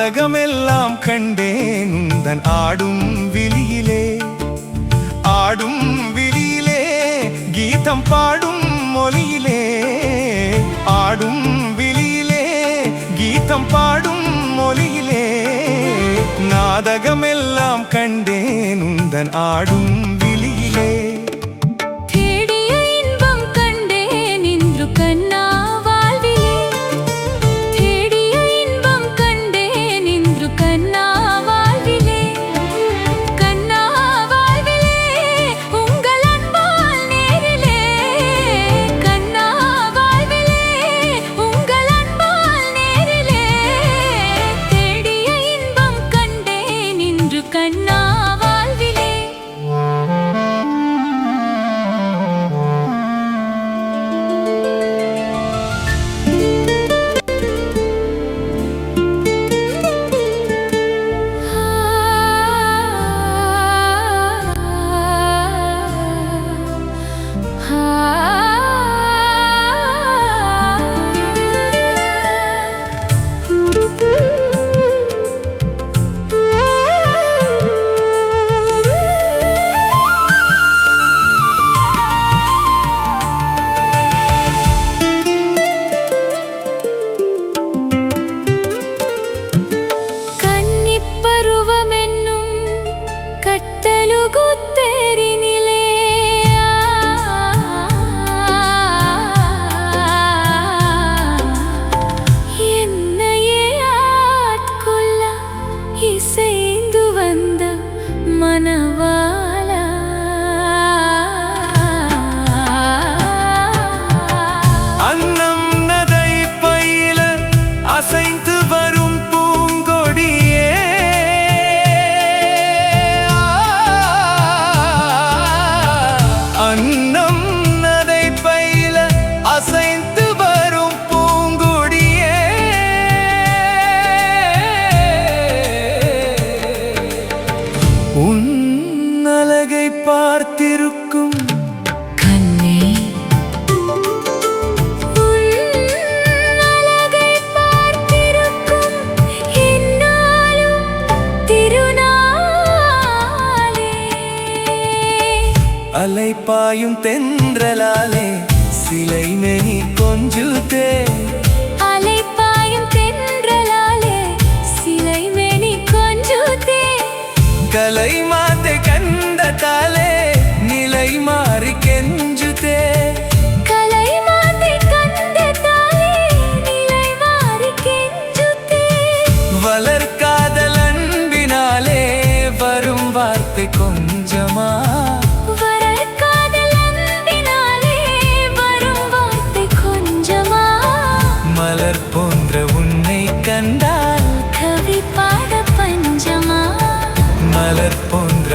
நாடகமெல்லாம் கண்டேன் உந்தன் ஆடும் விழியிலே, ஆடும் விழியிலே, கீதம் பாடும் மொழியிலே, ஆடும் விழியிலே, கீதம் பாடும் மொழியிலே, நாடகமெல்லாம் கண்டேன் உந்தன் ஆடும் விழியிலே. பார்த்திருக்கும் கண்ணே, அழகை பார்த்திருக்கும் என்னாலும் திருநாளே. அலைப்பாயும் தென்றலாலே சிலை மெனி கொஞ்சுதே, அலைப்பாயும் தென்றலாலே சிலை மெனி கொஞ்சுதே, கலை மாத்தை கண்டதாலே நிலை மாறி கெஞ்சுதே, கலை மாத்தை கண்டதாலே நிலை மாறி கெஞ்சுதே, வளர்காதல் அன்பினாலே வரும் வார்த்தை கொஞ்சமா, வளர்காதல் அன்பினாலே வரும் வார்த்தை கொஞ்சமா, மலர் போன்ற உன்னை கண்டால் கவி பாட பஞ்சமா, மலர் போன்ற